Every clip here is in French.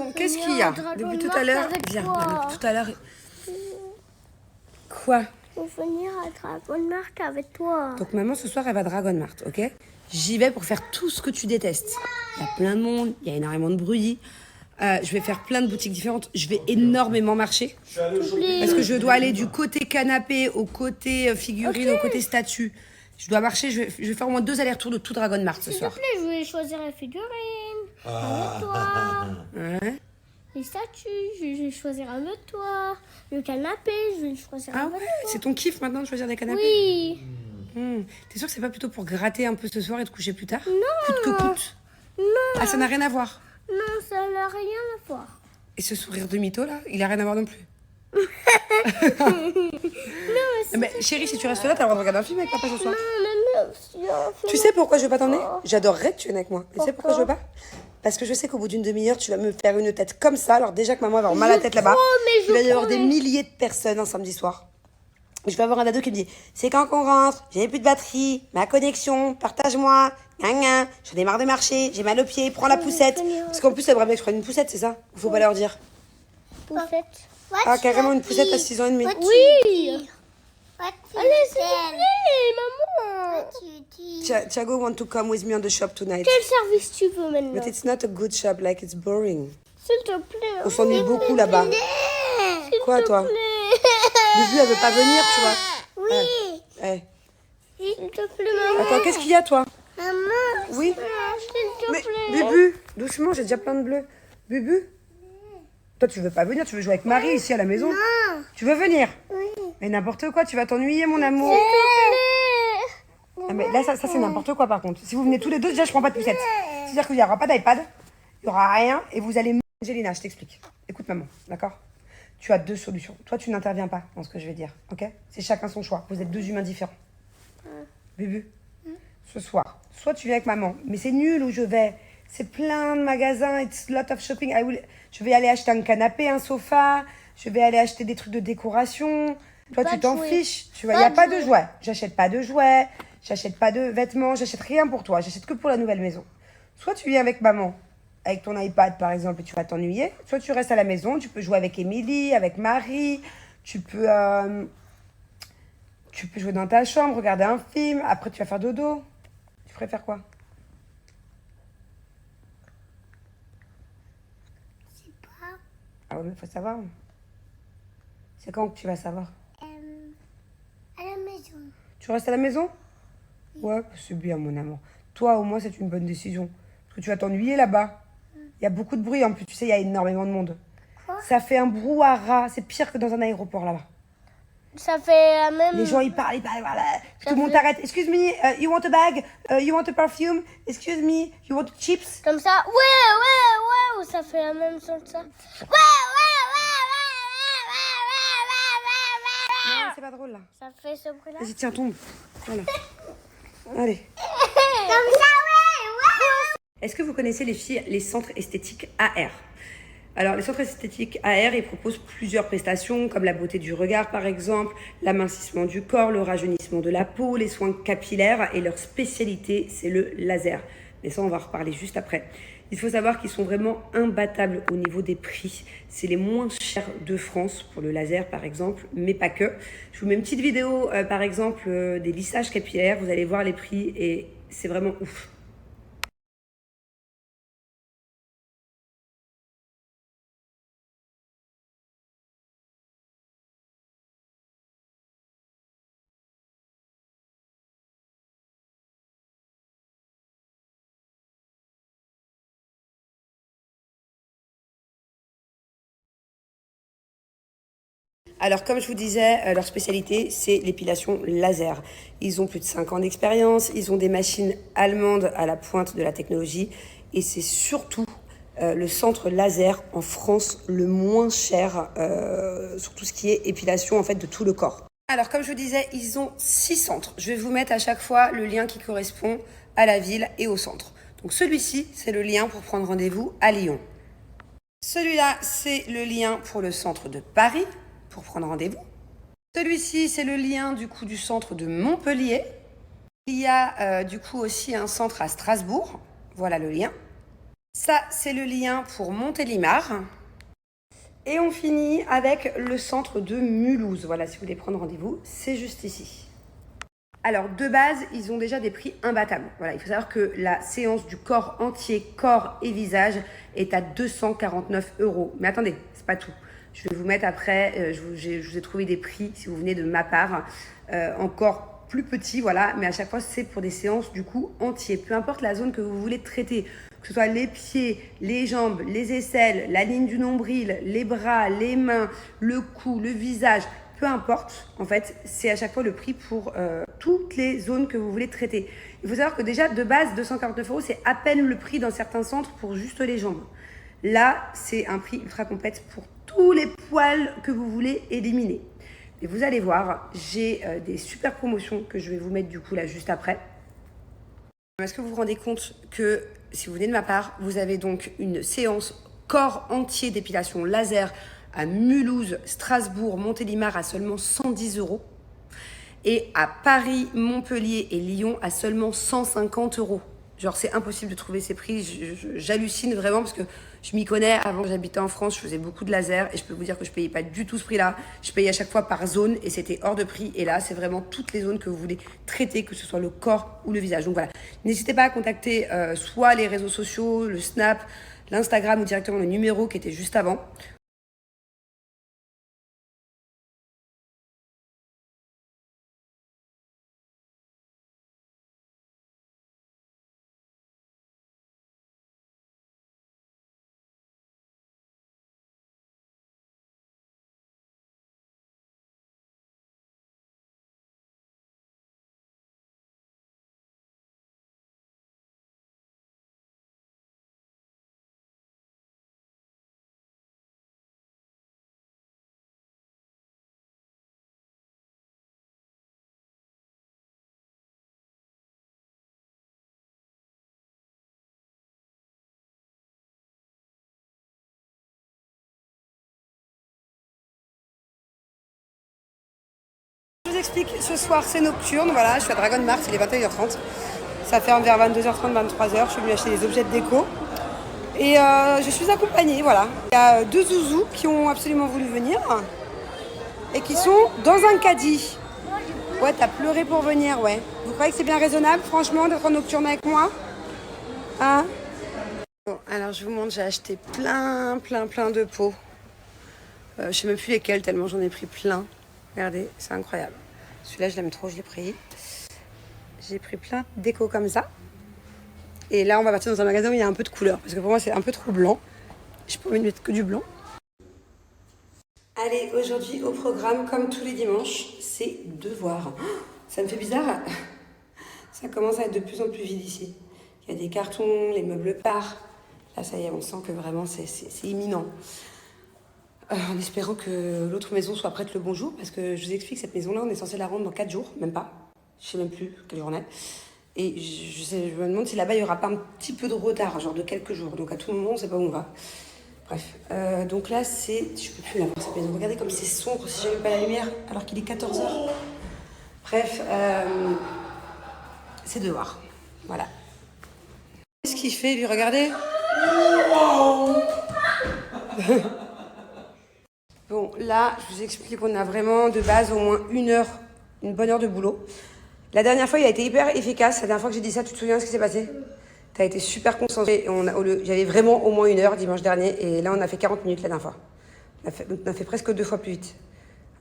Bon, qu'est-ce qu'il y a depuis tout à l'heure? Viens, depuis tout à l'heure. Quoi? Je vais venir à Dragon Mart avec toi. Donc maman, ce soir, elle va à Dragon Mart, ok? J'y vais pour faire tout ce que tu détestes. Il y a plein de monde, il y a énormément de bruit. Je vais faire plein de boutiques différentes. Je vais énormément marcher. Parce que je dois aller du côté canapé au côté figurine, au côté statue. Je dois marcher, je vais faire au moins 2 allers-retours de tout Dragon Mart ce soir. S'il te plaît, je vais choisir la figurine avec toi. Ouais. Les statues, je vais choisir avec toi. Le canapé, je vais le choisir Ah avec ouais, toi. c'est ton kiff maintenant de choisir des canapés? Oui. T'es sûr que c'est pas plutôt pour gratter un peu ce soir et te coucher plus tard? Non. Coûte que coûte. Non. Ah, ça n'a rien à voir. Non, ça n'a rien à voir. Et ce sourire de mytho là, il a rien à voir non plus. Non, Mais chérie, si tu restes là, t'as le droit de regarder un film avec papa ce soir. non. Tu sais pourquoi je veux pas t'emmener? J'adorerais que tu viennes avec moi. Mais tu sais pourquoi je veux pas? Parce que je sais qu'au bout d'une demi-heure, tu vas me faire une tête comme ça. Alors déjà que maman va avoir mal à la tête là-bas, il va y avoir des milliers de personnes un samedi soir. Je vais avoir un ado qui me dit, c'est quand qu'on rentre? J'ai plus de batterie, ma connexion, partage-moi, gna. J'en ai marre de marcher, j'ai mal aux pieds, prends la poussette. Parce qu'en plus, elle aimerait bien que je prenne une poussette, c'est ça? Ou faut pas leur dire? Poussette. Ah, carrément une poussette à 6 ans et demi. Oui. Allez, s'il te plaît, maman. Thiago want to come with me on the shop tonight. Quel service tu veux maintenant? But it's not a good shop, like it's boring. S'il te plaît. On s'ennuie beaucoup là-bas. S'il Quoi, te toi? plaît. Bubu, elle veut pas venir, tu vois. Oui. Eh. S'il te plaît, maman. Attends, qu'est-ce qu'il y a, toi? Maman. Oui. S'il te Mais, plaît. Bubu, doucement, j'ai déjà plein de bleus. Bubu? Toi, tu veux pas venir, tu veux jouer avec Marie ici à la maison? Non. Tu veux venir? Oui. Mais n'importe quoi, tu vas t'ennuyer, mon amour. S'il te plaît. Ah, mais là, ça c'est n'importe quoi, par contre. Si vous venez tous les deux, déjà, je prends pas de poussette. C'est-à-dire qu'il n'y aura pas d'iPad, il y aura rien, et vous allez... Angelina, je t'explique. Écoute, maman, d'accord? Tu as 2 solutions. Toi, tu n'interviens pas dans ce que je vais dire, ok? C'est chacun son choix. Vous êtes 2 humains différents. Bubu, ce soir, soit tu viens avec maman, mais c'est nul où je vais. C'est plein de magasins, it's lot of shopping. Je vais aller acheter un canapé, un sofa, je vais aller acheter des trucs de décoration. Toi, Pas tu de t'en jouets. fiches. Tu vois, il n'y a pas de jouets. J'achète pas de jouets, j'achète pas de vêtements, j'achète rien pour toi. J'achète que pour la nouvelle maison. Soit tu viens avec maman, avec ton iPad par exemple, et tu vas t'ennuyer. Soit tu restes à la maison, tu peux jouer avec Émilie, avec Marie. Tu peux jouer dans ta chambre, regarder un film. Après, tu vas faire dodo. Tu préfères quoi? Ah ouais, mais faut savoir. C'est quand que tu vas savoir? À la maison. Tu restes à la maison? Ouais, c'est bien, mon amour. Toi, au moins, c'est une bonne décision. Parce que tu vas t'ennuyer là-bas. Il y a beaucoup de bruit. En plus, tu sais, il y a énormément de monde. Quoi? Ça fait un brouhaha. C'est pire que dans un aéroport là-bas. Ça fait la même... Les gens, ils parlent. Voilà. Tout le monde t'arrête. Excuse me, you want a bag? You want a perfume? Excuse me, you want chips? Comme ça. Ouais. Ça fait la même chose, ça. Non, c'est pas drôle là. Ça fait ce bruit-là. Vas-y, tiens, tombe. Voilà. Allez. Comme ça, ouais. Est-ce que vous connaissez les centres esthétiques AR? Alors, les centres esthétiques AR, ils proposent plusieurs prestations, comme la beauté du regard, par exemple, l'amincissement du corps, le rajeunissement de la peau, les soins capillaires, et leur spécialité, c'est le laser. Mais ça, on va en reparler juste après. Il faut savoir qu'ils sont vraiment imbattables au niveau des prix. C'est les moins chers de France pour le laser, par exemple, mais pas que. Je vous mets une petite vidéo, par exemple, des lissages capillaires. Vous allez voir les prix et c'est vraiment ouf. Alors, comme je vous disais, leur spécialité, c'est l'épilation laser. Ils ont plus de 5 ans d'expérience, ils ont des machines allemandes à la pointe de la technologie et c'est surtout le centre laser en France le moins cher sur tout ce qui est épilation en fait de tout le corps. Alors, comme je vous disais, ils ont 6 centres. Je vais vous mettre à chaque fois le lien qui correspond à la ville et au centre. Donc, celui-ci, c'est le lien pour prendre rendez-vous à Lyon. Celui-là, c'est le lien pour le centre de Paris, pour prendre rendez-vous. Celui-ci, c'est le lien du coup du centre de Montpellier. Il y a du coup aussi un centre à Strasbourg. Voilà le lien. Ça, c'est le lien pour Montélimar. Et on finit avec le centre de Mulhouse. Voilà, si vous voulez prendre rendez-vous, c'est juste ici. Alors, de base, ils ont déjà des prix imbattables. Voilà, il faut savoir que la séance du corps entier, corps et visage, est à 249 €. Mais attendez, c'est pas tout. Je vais vous mettre après, je vous ai trouvé des prix, si vous venez de ma part, encore plus petits, voilà. Mais à chaque fois, c'est pour des séances, du coup, entiers. Peu importe la zone que vous voulez traiter, que ce soit les pieds, les jambes, les aisselles, la ligne du nombril, les bras, les mains, le cou, le visage, peu importe, en fait, c'est à chaque fois le prix pour toutes les zones que vous voulez traiter. Il faut savoir que déjà, de base, 249 €, c'est à peine le prix dans certains centres pour juste les jambes. Là, c'est un prix ultra complète pour tous les poils que vous voulez éliminer. Et vous allez voir, j'ai des super promotions que je vais vous mettre du coup là juste après. Est-ce que vous vous rendez compte que si vous venez de ma part, vous avez donc une séance corps entier d'épilation laser à Mulhouse, Strasbourg, Montélimar à seulement 110 € et à Paris, Montpellier et Lyon à seulement 150 €. Genre, c'est impossible de trouver ces prix. J'hallucine vraiment parce que je m'y connais. Avant que j'habitais en France, je faisais beaucoup de laser et je peux vous dire que je payais pas du tout ce prix-là. Je payais à chaque fois par zone et c'était hors de prix. Et là, c'est vraiment toutes les zones que vous voulez traiter, que ce soit le corps ou le visage. Donc voilà, n'hésitez pas à contacter soit les réseaux sociaux, le Snap, l'Instagram ou directement le numéro qui était juste avant. Je vous explique, ce soir c'est nocturne, voilà, je suis à Dragon Mart, il est 21h30. Ça fait vers 22h30, 23h, je suis venue acheter des objets de déco. Et je suis accompagnée, voilà. Il y a 2 zouzous qui ont absolument voulu venir et qui sont dans un caddie. Ouais, t'as pleuré pour venir, ouais. Vous croyez que c'est bien raisonnable, franchement, d'être en nocturne avec moi? Hein? Bon, alors je vous montre, j'ai acheté plein de pots. Je sais même plus lesquels, tellement j'en ai pris plein. Regardez, c'est incroyable. Celui-là, je l'aime trop, je l'ai pris. J'ai pris plein de déco comme ça. Et là, on va partir dans un magasin où il y a un peu de couleur. Parce que pour moi, c'est un peu trop blanc. Je peux pas mettre que du blanc. Allez, aujourd'hui, au programme, comme tous les dimanches, c'est devoir. Oh, ça me fait bizarre. Ça commence à être de plus en plus vide ici. Il y a des cartons, les meubles partent. Là, ça y est, on sent que vraiment, c'est imminent. En espérant que l'autre maison soit prête le bon jour. Parce que je vous explique, cette maison-là, on est censé la rendre dans 4 jours, même pas. Je sais même plus quelle journée. Et je me demande si là-bas, il n'y aura pas un petit peu de retard, genre de quelques jours. Donc à tout moment, on ne sait pas où on va. Bref. Donc là, c'est... Je peux plus la voir, cette maison. Regardez comme c'est sombre si j'allume pas la lumière, alors qu'il est 14h. Bref, c'est devoir. Voilà. Qu'est-ce qu'il fait, lui? Regardez. Bon, là, je vous explique qu'on a vraiment, de base, au moins une bonne heure de boulot. La dernière fois, il a été hyper efficace. La dernière fois que j'ai dit ça, tu te souviens de ce qui s'est passé? Tu as été super concentré. J'avais vraiment au moins 1 heure dimanche dernier. Et là, on a fait 40 minutes la dernière fois. On a fait presque 2 fois plus vite.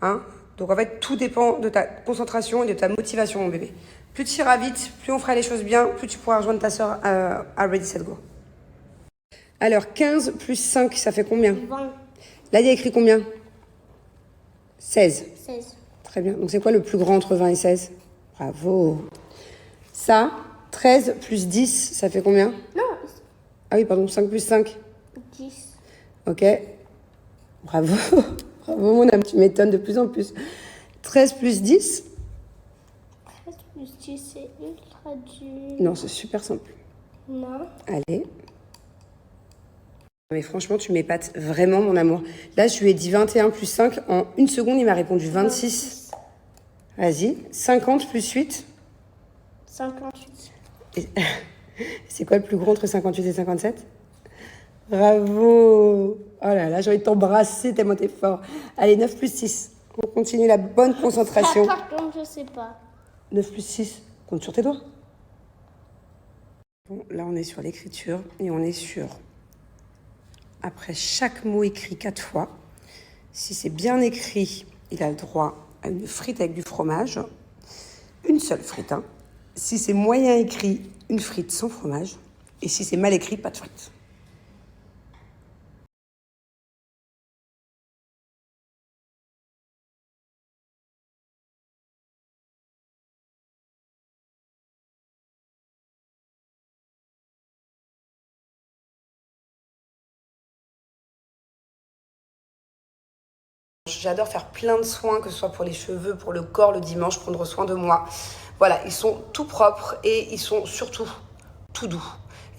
Hein? Donc en fait, tout dépend de ta concentration et de ta motivation, mon bébé. Plus tu iras vite, plus on fera les choses bien, plus tu pourras rejoindre ta soeur à Ready, Set, Go. Alors, 15 plus 5, ça fait combien? 20. Là, il y a écrit combien? 16. 16. Très bien. Donc c'est quoi le plus grand entre 20 et 16? Bravo. Ça, 13 plus 10, ça fait combien? Non. Ah oui, pardon, 5 plus 5. 10. Ok. Bravo. Bravo, mon âme, tu m'étonnes de plus en plus. 13 plus 10? 13 plus 10, c'est ultra dur. Non, c'est super simple. Non. Allez. Mais franchement, tu m'épates vraiment, mon amour. Là, je lui ai dit 21 plus 5. En 1 seconde, il m'a répondu 26. Vas-y. 50 plus 8. 58. Et... C'est quoi le plus gros entre 58 et 57? Bravo. Oh là là, j'ai envie de t'embrasser tellement t'es fort. Allez, 9 plus 6. On continue la bonne concentration. Ah, par contre, je sais pas. 9 plus 6. Compte sur tes doigts. Bon, là, on est sur l'écriture et on est sur... Après chaque mot écrit 4 fois, si c'est bien écrit, il a le droit à une frite avec du fromage. Une seule frite, hein. Si c'est moyen écrit, une frite sans fromage. Et si c'est mal écrit, pas de frite. J'adore faire plein de soins, que ce soit pour les cheveux, pour le corps, le dimanche, prendre soin de moi. Voilà, ils sont tout propres et ils sont surtout tout doux.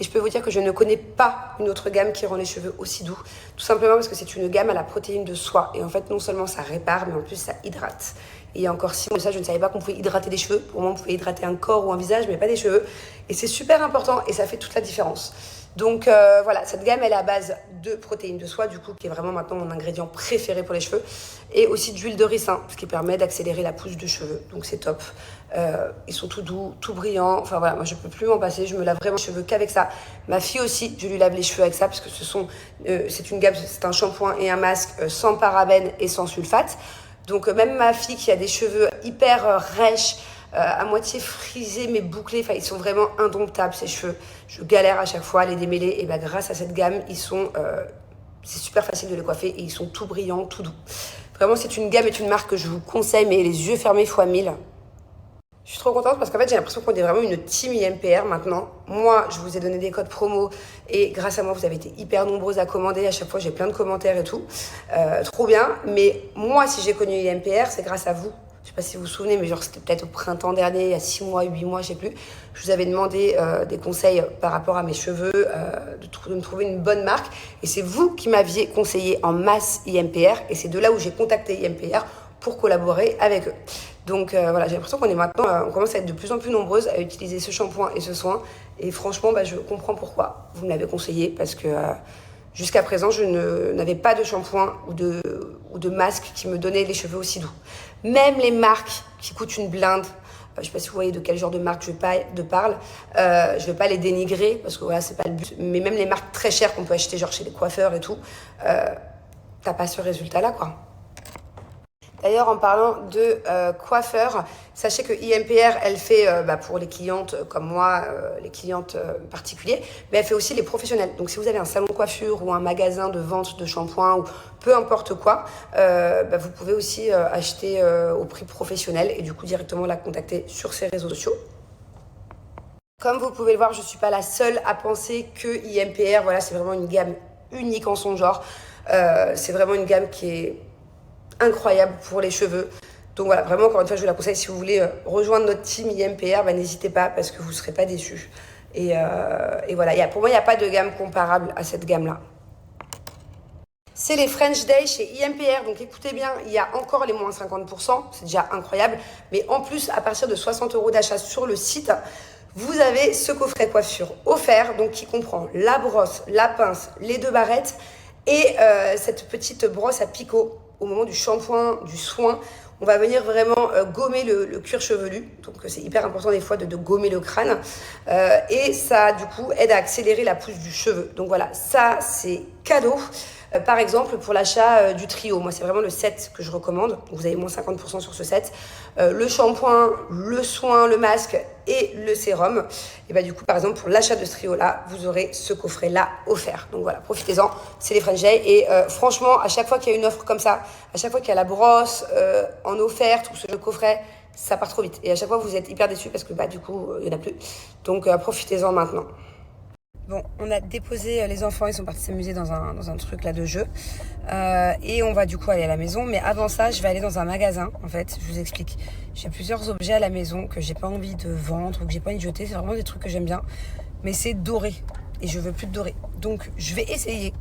Et je peux vous dire que je ne connais pas une autre gamme qui rend les cheveux aussi doux. Tout simplement parce que c'est une gamme à la protéine de soie. Et en fait, non seulement ça répare, mais en plus ça hydrate. Et il y a encore 6 mois de ça, je ne savais pas qu'on pouvait hydrater des cheveux. Pour moi, on pouvait hydrater un corps ou un visage, mais pas des cheveux. Et c'est super important et ça fait toute la différence. Donc voilà, cette gamme elle est à base de protéines de soie, du coup, qui est vraiment maintenant mon ingrédient préféré pour les cheveux. Et aussi d'huile de ricin, ce qui permet d'accélérer la pousse de cheveux. Donc c'est top. Ils sont tout doux, tout brillants. Enfin voilà, moi je peux plus m'en passer. Je me lave vraiment les cheveux qu'avec ça. Ma fille aussi, je lui lave les cheveux avec ça parce que c'est une gamme, c'est un shampoing et un masque sans parabènes et sans sulfate. Donc même ma fille qui a des cheveux hyper rêches, à moitié frisés mais bouclés, enfin ils sont vraiment indomptables ces cheveux. Je galère à chaque fois à les démêler et bah grâce à cette gamme c'est super facile de les coiffer et ils sont tout brillants, tout doux. Vraiment c'est une gamme et une marque que je vous conseille, mais les yeux fermés fois 1000. Je suis trop contente parce qu'en fait j'ai l'impression qu'on est vraiment une team IMPR maintenant. Moi je vous ai donné des codes promo et grâce à moi vous avez été hyper nombreuses à commander. À chaque fois j'ai plein de commentaires et tout. Trop bien. Mais moi si j'ai connu IMPR c'est grâce à vous. Je sais pas si vous vous souvenez, mais genre c'était peut-être au printemps dernier, il y a 6 mois, 8 mois, je sais plus. Je vous avais demandé des conseils par rapport à mes cheveux, de me trouver une bonne marque. Et c'est vous qui m'aviez conseillé en masse IMPR. Et c'est de là où j'ai contacté IMPR pour collaborer avec eux. Donc voilà, j'ai l'impression qu'on est maintenant, on commence à être de plus en plus nombreuses à utiliser ce shampoing et ce soin. Et franchement, je comprends pourquoi vous me l'avez conseillé, parce que jusqu'à présent, je n'avais pas de shampoing ou de masque qui me donnait les cheveux aussi doux. Même les marques qui coûtent une blinde, je ne sais pas si vous voyez de quel genre de marque je parle, je vais pas les dénigrer parce que voilà, c'est pas le but. Mais même les marques très chères qu'on peut acheter genre chez les coiffeurs et tout, t'as pas ce résultat-là, quoi. D'ailleurs, en parlant de coiffeur, sachez que IMPR, elle fait pour les clientes comme moi, les clientes particulières, mais elle fait aussi les professionnels. Donc, si vous avez un salon de coiffure ou un magasin de vente de shampoing ou peu importe quoi, vous pouvez aussi acheter au prix professionnel et du coup directement la contacter sur ses réseaux sociaux. Comme vous pouvez le voir, je ne suis pas la seule à penser que IMPR, voilà, c'est vraiment une gamme unique en son genre. C'est vraiment une gamme qui est incroyable pour les cheveux. Donc voilà, vraiment, encore une fois, je vous la conseille. Si vous voulez rejoindre notre team IMPR, n'hésitez pas parce que vous ne serez pas déçus. Et voilà, pour moi, il n'y a pas de gamme comparable à cette gamme-là. C'est les French Day chez IMPR, donc écoutez bien, il y a encore les moins 50%, c'est déjà incroyable. Mais en plus, à partir de 60 € d'achat sur le site, vous avez ce coffret coiffure offert, donc qui comprend la brosse, la pince, les 2 barrettes et cette petite brosse à picot. Au moment du shampoing, du soin, on va venir vraiment gommer le cuir chevelu. Donc c'est hyper important des fois de gommer le crâne. Et ça, du coup, aide à accélérer la pousse du cheveu. Donc voilà, ça, c'est cadeau. Par exemple, pour l'achat du trio, moi, c'est vraiment le set que je recommande. Donc, vous avez moins 50% sur ce set. Le shampoing, le soin, le masque et le sérum. Et du coup, par exemple, pour l'achat de ce trio-là, vous aurez ce coffret-là offert. Donc voilà, profitez-en. C'est les French Day. Et franchement, à chaque fois qu'il y a une offre comme ça, à chaque fois qu'il y a la brosse en offerte ou ce coffret, ça part trop vite. Et à chaque fois, vous êtes hyper déçus parce que du coup, il n'y en a plus. Donc profitez-en maintenant. Bon, on a déposé les enfants, ils sont partis s'amuser dans un truc là de jeu. Et on va du coup aller à la maison. Mais avant ça, je vais aller dans un magasin, en fait. Je vous explique. J'ai plusieurs objets à la maison que j'ai pas envie de vendre ou que j'ai pas envie de jeter. C'est vraiment des trucs que j'aime bien. Mais c'est doré. Et je veux plus de doré. Donc, je vais essayer.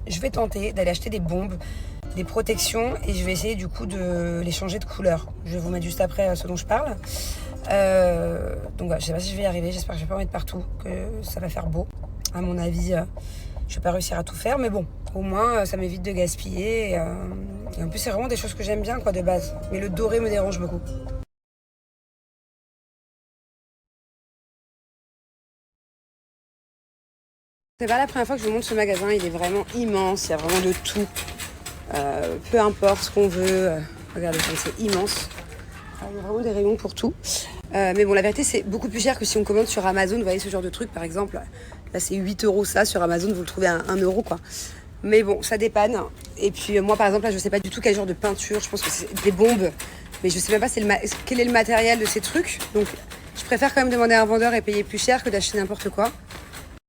Je vais tenter d'aller acheter des bombes, des protections. Et je vais essayer du coup de les changer de couleur. Je vais vous mettre juste après ce dont je parle. Donc voilà, je sais pas si je vais y arriver. J'espère que je vais pas en mettre partout. Que ça va faire beau. À mon avis, Je vais pas réussir à tout faire, mais bon, au moins ça m'évite de gaspiller. Et en plus, c'est vraiment des choses que j'aime bien quoi de base. Mais le doré me dérange beaucoup. C'est pas la première fois que je vous montre ce magasin, il est vraiment immense, il y a vraiment de tout. Peu importe ce qu'on veut. Regardez comme c'est immense. Il y a vraiment des rayons pour tout. Mais bon, la vérité, c'est beaucoup plus cher que si on commande sur Amazon. Vous voyez ce genre de truc, par exemple. Là, c'est 8 € ça. Sur Amazon, vous le trouvez à 1 €, quoi. Mais bon, ça dépanne. Et puis, moi, par exemple, là, je sais pas du tout quel genre de peinture. Je pense que c'est des bombes. Mais je sais même pas quel est le matériel de ces trucs. Donc, je préfère quand même demander à un vendeur et payer plus cher que d'acheter n'importe quoi.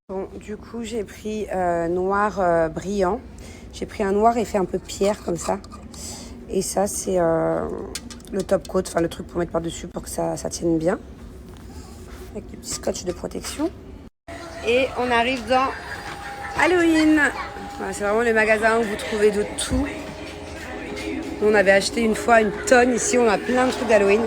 Bon, du coup, j'ai pris noir brillant. J'ai pris un noir effet un peu pierre, comme ça. Et ça, c'est le top coat, enfin le truc pour mettre par-dessus pour que ça tienne bien. Avec du petit scotch de protection. Et on arrive dans Halloween. Voilà, c'est vraiment le magasin où vous trouvez de tout. On avait acheté une fois une tonne. Ici, on a plein de trucs d'Halloween.